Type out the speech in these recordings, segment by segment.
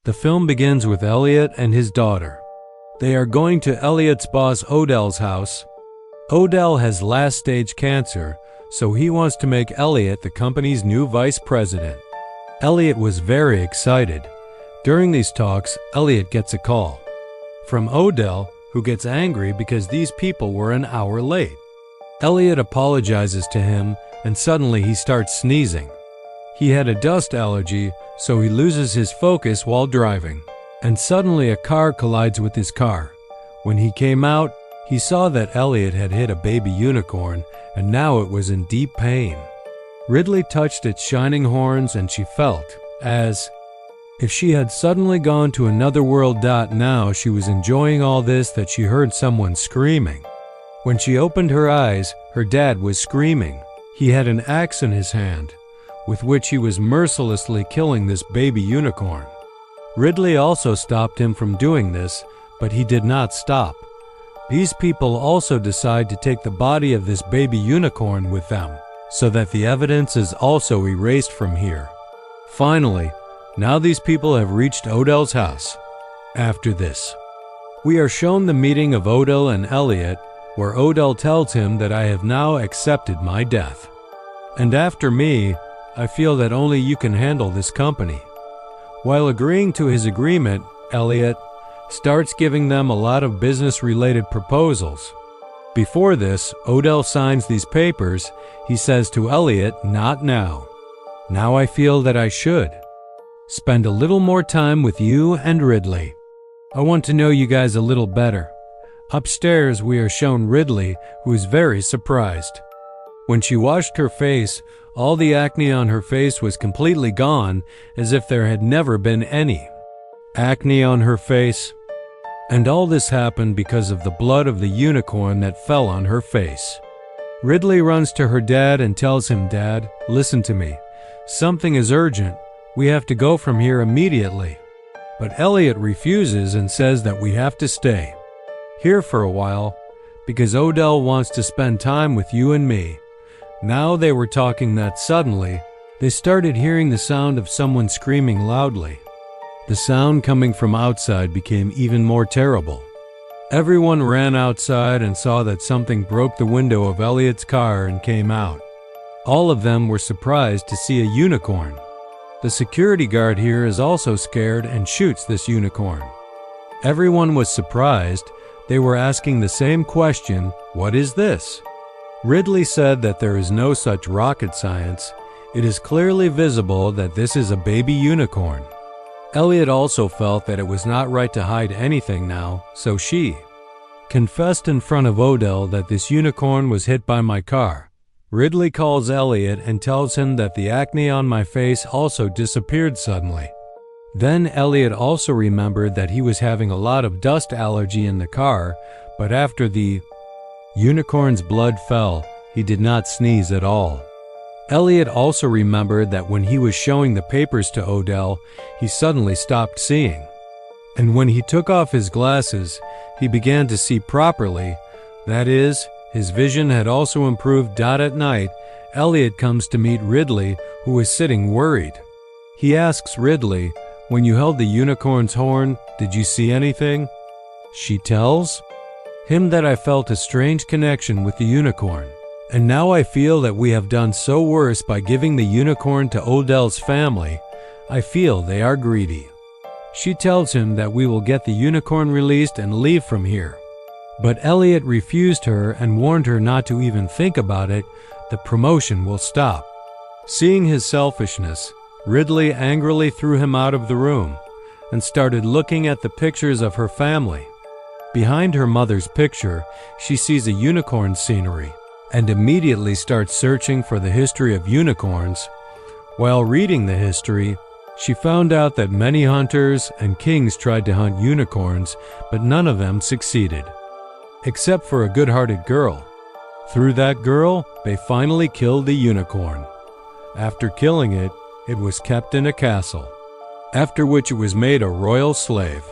The film begins with Elliot and his daughter. They are going to Elliot's boss Odell's house. Odell has last-stage cancer, so he wants to make Elliot the company's new vice president. Elliot was very excited. During these talks, Elliot gets a call from Odell, who gets angry because these people were an hour late. Elliot apologizes to him, and suddenly he starts sneezing. He had a dust allergy, so he loses his focus while driving. And suddenly a car collides with his car. When he came out, he saw that Elliot had hit a baby unicorn, and now it was in deep pain. Ridley touched its shining horns, and she felt as if she had suddenly gone to another world. Now she was enjoying all this that she heard someone screaming. When she opened her eyes, her dad was screaming. He had an axe in his hand, with which he was mercilessly killing this baby unicorn. Ridley also stopped him from doing this, but he did not stop. These people also decide to take the body of this baby unicorn with them, so that the evidence is also erased from here. Finally, now these people have reached Odell's house. After this, we are shown the meeting of Odell and Elliot, where Odell tells him that I have now accepted my death. And after me, I feel that only you can handle this company. While agreeing to his agreement, Elliot starts giving them a lot of business-related proposals. Before this, Odell signs these papers. He says to Elliot, "Not now. Now I feel that I should spend a little more time with you and Ridley. I want to know you guys a little better." Upstairs, we are shown Ridley, who is very surprised. When she washed her face, all the acne on her face was completely gone, as if there had never been any acne on her face. And all this happened because of the blood of the unicorn that fell on her face. Ridley runs to her dad and tells him, "Dad, listen to me. Something is urgent. We have to go from here immediately." But Elliot refuses and says that we have to stay here for a while, because Odell wants to spend time with you and me. Now they were talking that suddenly, they started hearing the sound of someone screaming loudly. The sound coming from outside became even more terrible. Everyone ran outside and saw that something broke the window of Elliot's car and came out. All of them were surprised to see a unicorn. The security guard here is also scared and shoots this unicorn. Everyone was surprised. They were asking the same question, "What is this?" Ridley said that there is no such rocket science. It is clearly visible that this is a baby unicorn. Elliot also felt that it was not right to hide anything now, so she confessed in front of Odell that this unicorn was hit by my car. Ridley calls Elliot and tells him that the acne on my face also disappeared suddenly. Then Elliot also remembered that he was having a lot of dust allergy in the car, but after the unicorn's blood fell, he did not sneeze at all. Elliot also remembered that when he was showing the papers to Odell, he suddenly stopped seeing. And when he took off his glasses, he began to see properly. That is, his vision had also improved. At night, Elliot comes to meet Ridley, who is sitting worried. He asks Ridley, "When you held the unicorn's horn, did you see anything?" She tells him that I felt a strange connection with the unicorn. And now I feel that we have done so worse by giving the unicorn to Odell's family. I feel they are greedy. She tells him that we will get the unicorn released and leave from here. But Elliot refused her and warned her not to even think about it. The promotion will stop. Seeing his selfishness, Ridley angrily threw him out of the room and started looking at the pictures of her family. Behind her mother's picture, she sees a unicorn scenery and immediately starts searching for the history of unicorns. While reading the history, she found out that many hunters and kings tried to hunt unicorns, but none of them succeeded, except for a good-hearted girl. Through that girl, they finally killed the unicorn. After killing it, it was kept in a castle, after which it was made a royal slave.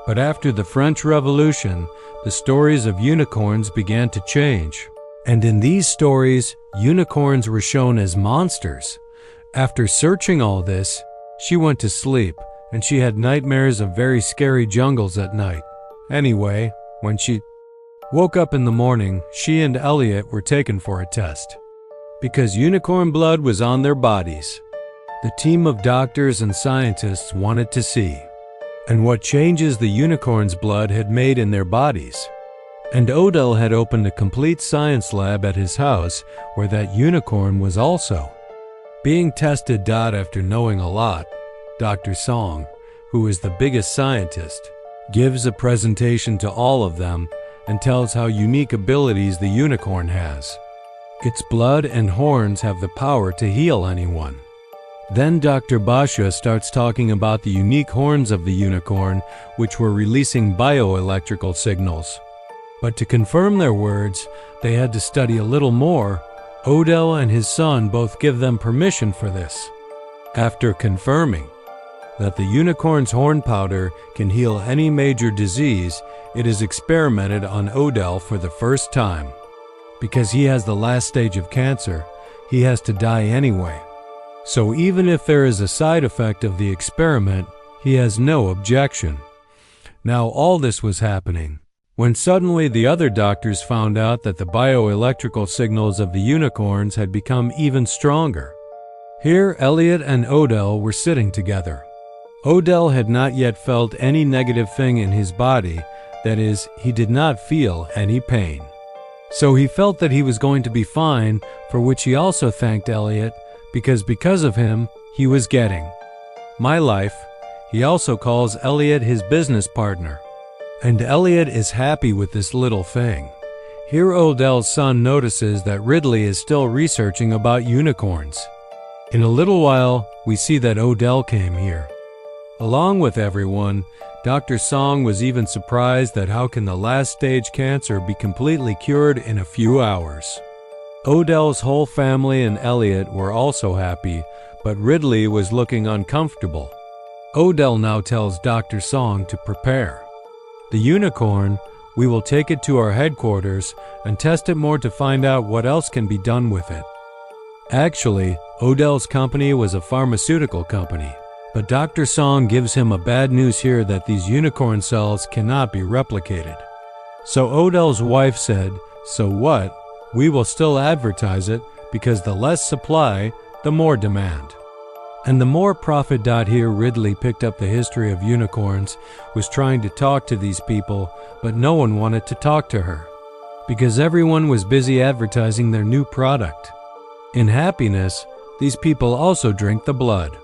But after the French Revolution, the stories of unicorns began to change. And in these stories, unicorns were shown as monsters. After searching all this, she went to sleep and she had nightmares of very scary jungles at night. Anyway, when she woke up in the morning, she and Elliot were taken for a test. Because unicorn blood was on their bodies, the team of doctors and scientists wanted to see and what changes the unicorn's blood had made in their bodies. And Odell had opened a complete science lab at his house where that unicorn was also being tested. After knowing a lot, Dr. Song, who is the biggest scientist, gives a presentation to all of them and tells how unique abilities the unicorn has. Its blood and horns have the power to heal anyone. Then Dr. Basha starts talking about the unique horns of the unicorn, which were releasing bioelectrical signals. But to confirm their words, they had to study a little more. Odell and his son both give them permission for this. After confirming that the unicorn's horn powder can heal any major disease, it is experimented on Odell for the first time. Because he has the last stage of cancer, he has to die anyway. So even if there is a side effect of the experiment, he has no objection. Now all this was happening when suddenly the other doctors found out that the bioelectrical signals of the unicorns had become even stronger. Here Elliot and Odell were sitting together. Odell had not yet felt any negative thing in his body, that is, he did not feel any pain. So he felt that he was going to be fine, for which he also thanked Elliot, because of him, he was getting my life. He also calls Elliot his business partner. And Elliot is happy with this little thing. Here Odell's son notices that Ridley is still researching about unicorns. In a little while, we see that Odell came here. Along with everyone, Dr. Song was even surprised that how can the last stage cancer be completely cured in a few hours. Odell's whole family and Elliot were also happy, but Ridley was looking uncomfortable. Odell now tells Dr. Song to prepare the unicorn. We will take it to our headquarters and test it more to find out what else can be done with it. Actually, Odell's company was a pharmaceutical company, but Dr. Song gives him a bad news here that these unicorn cells cannot be replicated. So Odell's wife said, "So what? We will still advertise it because the less supply, the more demand. And the more profit." Here Ridley picked up the history of unicorns, was trying to talk to these people, but no one wanted to talk to her because everyone was busy advertising their new product. In happiness, these people also drink the blood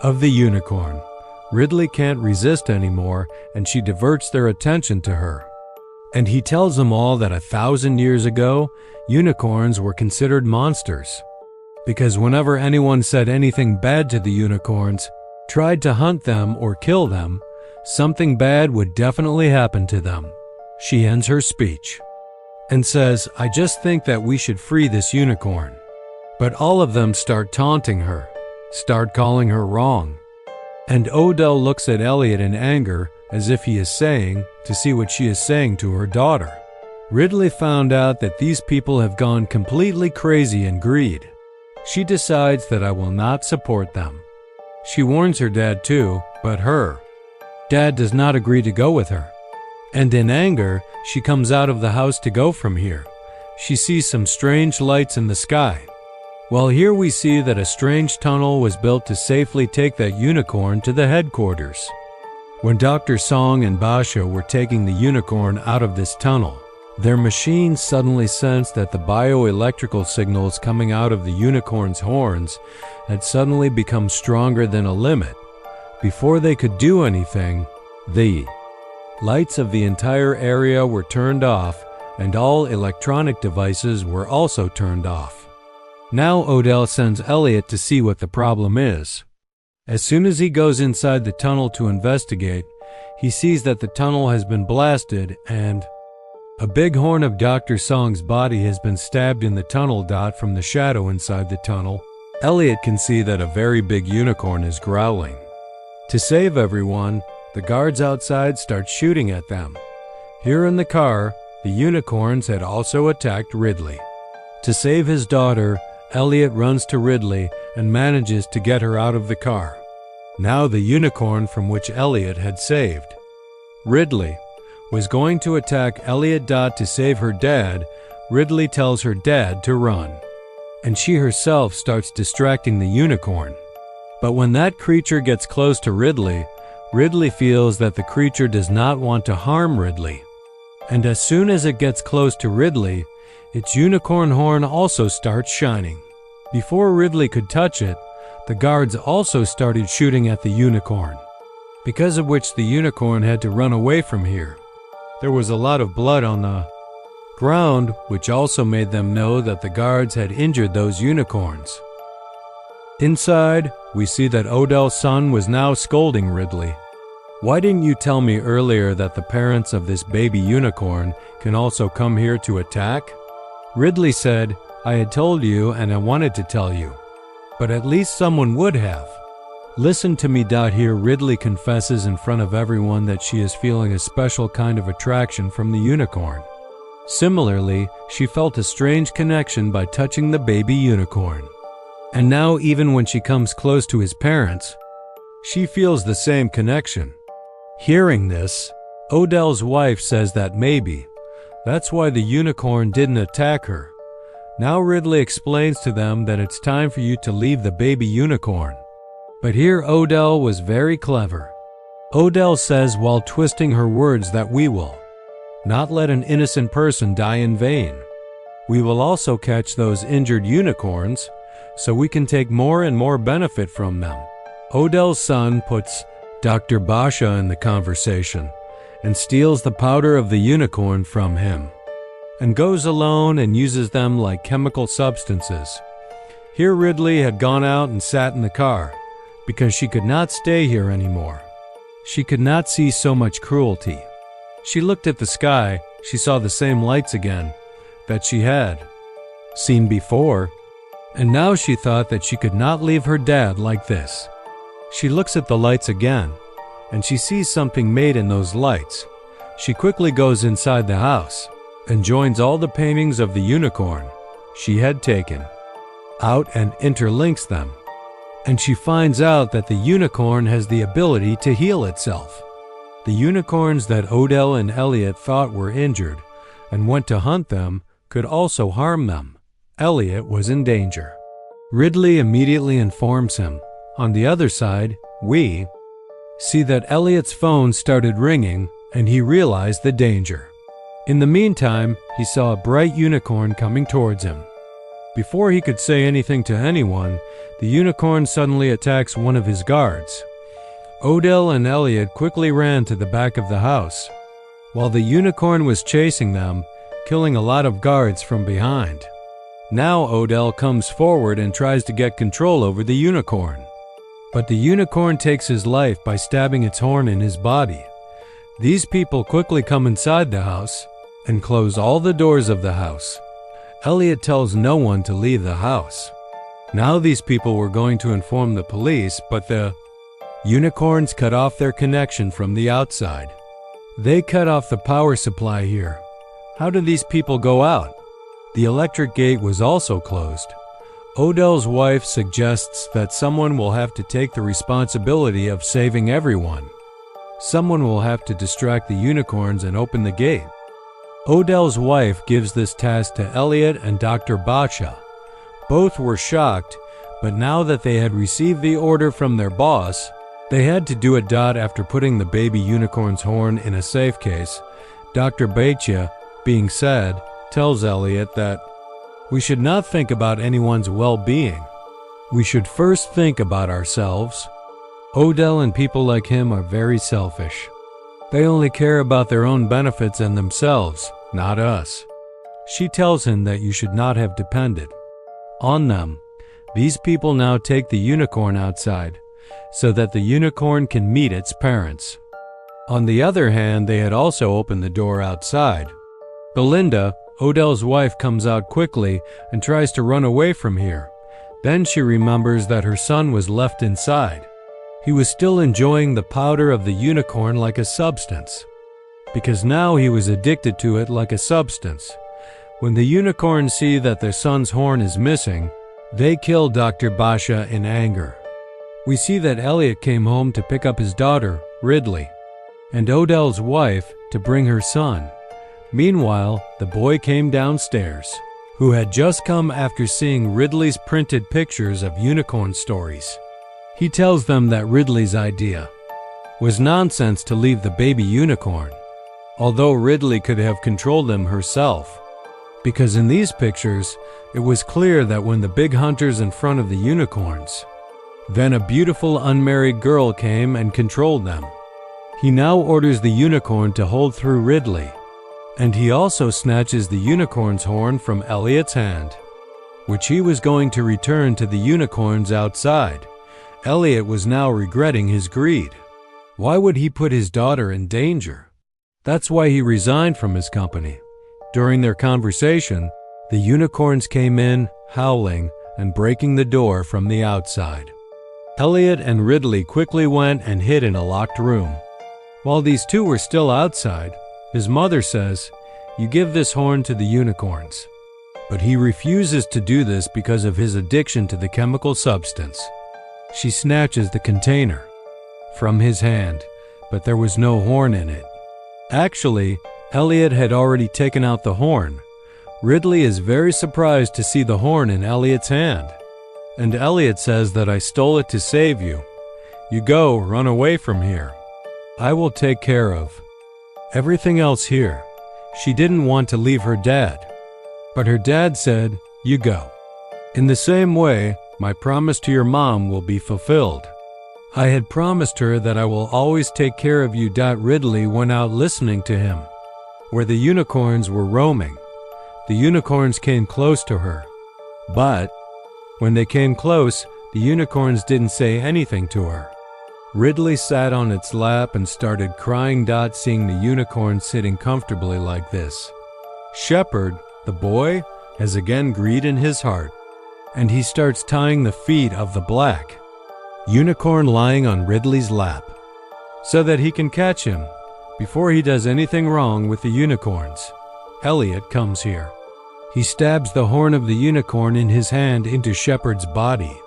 of the unicorn. Ridley can't resist anymore, and she diverts their attention to her. And he tells them all that 1,000 years ago, unicorns were considered monsters. Because whenever anyone said anything bad to the unicorns, tried to hunt them or kill them, something bad would definitely happen to them. She ends her speech and says, "I just think that we should free this unicorn." But all of them start taunting her, start calling her wrong. And Odell looks at Elliot in anger, as if he is saying, to see what she is saying to her daughter. Ridley found out that these people have gone completely crazy in greed. She decides that I will not support them. She warns her dad too, but her dad does not agree to go with her. And in anger, she comes out of the house to go from here. She sees some strange lights in the sky. Well, here we see that a strange tunnel was built to safely take that unicorn to the headquarters. When Dr. Song and Basha were taking the unicorn out of this tunnel, their machines suddenly sensed that the bioelectrical signals coming out of the unicorn's horns had suddenly become stronger than a limit. Before they could do anything, the lights of the entire area were turned off, and all electronic devices were also turned off. Now Odell sends Elliot to see what the problem is. As soon as he goes inside the tunnel to investigate, he sees that the tunnel has been blasted and a big horn of Dr. Song's body has been stabbed in the tunnel. From the shadow inside the tunnel, Elliot can see that a very big unicorn is growling. To save everyone, the guards outside start shooting at them. Here in the car, the unicorns had also attacked Ridley. To save his daughter, Elliot runs to Ridley and manages to get her out of the car. now the unicorn from which Elliot had saved. Ridley was going to attack Elliot. To save her dad, Ridley tells her dad to run, and she herself starts distracting the unicorn. But when that creature gets close to Ridley, Ridley feels that the creature does not want to harm Ridley. And as soon as it gets close to Ridley, its unicorn horn also starts shining. Before Ridley could touch it, the guards also started shooting at the unicorn, because of which the unicorn had to run away from here. There was a lot of blood on the ground, which also made them know that the guards had injured those unicorns. Inside, we see that Odell's son was now scolding Ridley. "Why didn't you tell me earlier that the parents of this baby unicorn can also come here to attack?" Ridley said, "I had told you and I wanted to tell you, but at least someone would have." "Listen to me." Here Ridley confesses in front of everyone that she is feeling a special kind of attraction from the unicorn. Similarly, she felt a strange connection by touching the baby unicorn. And now even when she comes close to his parents, she feels the same connection. Hearing this, Odell's wife says that maybe that's why the unicorn didn't attack her. Now Ridley explains to them that it's time for you to leave the baby unicorn. But here Odell was very clever. Odell says while twisting her words that we will not let an innocent person die in vain. We will also catch those injured unicorns so we can take more and more benefit from them. Odell's son puts Dr. Basha in the conversation and steals the powder of the unicorn from him and goes alone and uses them like chemical substances. Here Ridley had gone out and sat in the car because she could not stay here anymore. She could not see so much cruelty. She looked at the sky. She saw the same lights again that she had seen before, and now she thought that she could not leave her dad like this. She looks at the lights again, and she sees something made in those lights. She quickly goes inside the house and joins all the paintings of the unicorn she had taken out and interlinks them. And she finds out that the unicorn has the ability to heal itself. The unicorns that Odell and Elliot thought were injured and went to hunt them could also harm them. Elliot was in danger. Ridley immediately informs him. On the other side, we see that Elliot's phone started ringing and he realized the danger. In the meantime, he saw a bright unicorn coming towards him. Before he could say anything to anyone, the unicorn suddenly attacks one of his guards. Odell and Elliot quickly ran to the back of the house, while the unicorn was chasing them, killing a lot of guards from behind. Now Odell comes forward and tries to get control over the unicorn. But the unicorn takes his life by stabbing its horn in his body. These people quickly come inside the house and close all the doors of the house. Elliot tells no one to leave the house. Now these people were going to inform the police, but the unicorns cut off their connection from the outside. They cut off the power supply here. How did these people go out? The electric gate was also closed. Odell's wife suggests that someone will have to take the responsibility of saving everyone. Someone will have to distract the unicorns and open the gate. Odell's wife gives this task to Elliot and Dr. Basha. Both were shocked, but now that they had received the order from their boss, they had to do it. After putting the baby unicorn's horn in a safe case, Dr. Basha, being sad, tells Elliot that we should not think about anyone's well-being. We should first think about ourselves. Odell and people like him are very selfish. They only care about their own benefits and themselves, not us. She tells him that you should not have depended on them. These people now take the unicorn outside so that the unicorn can meet its parents. On the other hand, they had also opened the door outside. Belinda, Odell's wife, comes out quickly and tries to run away from here. Then she remembers that her son was left inside. He was still enjoying the powder of the unicorn like a substance, because now he was addicted to it like a substance. When the unicorns see that their son's horn is missing, they kill Dr. Basha in anger. We see that Elliot came home to pick up his daughter, Ridley, and Odell's wife to bring her son. Meanwhile, the boy came downstairs, who had just come after seeing Ridley's printed pictures of unicorn stories. He tells them that Ridley's idea was nonsense to leave the baby unicorn, although Ridley could have controlled them herself, because in these pictures, it was clear that when the big hunter's in front of the unicorns, then a beautiful unmarried girl came and controlled them. He now orders the unicorn to hold through Ridley, and he also snatches the unicorn's horn from Elliot's hand, which he was going to return to the unicorns outside. Elliot was now regretting his greed. Why would he put his daughter in danger? That's why he resigned from his company. During their conversation, the unicorns came in, howling and breaking the door from the outside. Elliot and Ridley quickly went and hid in a locked room. While these two were still outside, his mother says, "You give this horn to the unicorns." But he refuses to do this because of his addiction to the chemical substance. She snatches the container from his hand, but there was no horn in it. Actually, Elliot had already taken out the horn. Ridley is very surprised to see the horn in Elliot's hand. And Elliot says that I stole it to save you. You go, run away from here. I will take care of everything else here. She didn't want to leave her dad, but her dad said, you go. In the same way, my promise to your mom will be fulfilled. I had promised her that I will always take care of you. Ridley went out listening to him. Where the unicorns were roaming, the unicorns came close to her. But when they came close, the unicorns didn't say anything to her. Ridley sat on its lap and started crying. Seeing the unicorn sitting comfortably like this, Shepherd, the boy, has again greed in his heart, and he starts tying the feet of the black unicorn lying on Ridley's lap, so that he can catch him before he does anything wrong with the unicorns. Elliot comes here. He stabs the horn of the unicorn in his hand into Shepherd's body.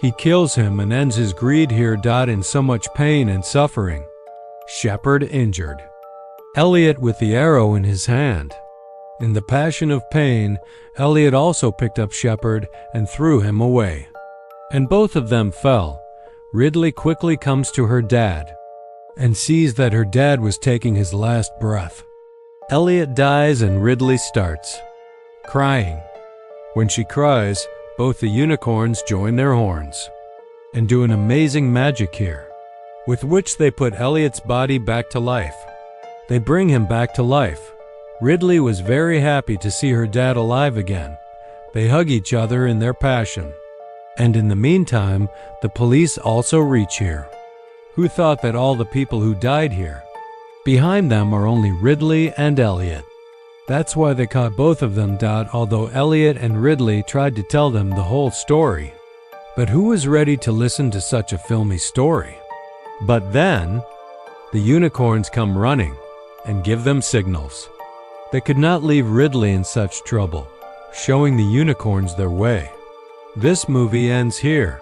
He kills him and ends his greed here. In so much pain and suffering. Shepherd injured. Elliot with the arrow in his hand. In the passion of pain, Elliot also picked up Shepherd and threw him away. And both of them fell. Ridley quickly comes to her dad and sees that her dad was taking his last breath. Elliot dies and Ridley starts crying. When she cries, both the unicorns join their horns and do an amazing magic here, with which they put Elliot's body back to life. They bring him back to life. Ridley was very happy to see her dad alive again. They hug each other in their passion. And in the meantime, the police also reach here. Who thought that all the people who died here? Behind them are only Ridley and Elliot. That's why they caught both of them. Although Elliot and Ridley tried to tell them the whole story. But who was ready to listen to such a filmy story? But then, the unicorns come running and give them signals. They could not leave Ridley in such trouble, showing the unicorns their way. This movie ends here.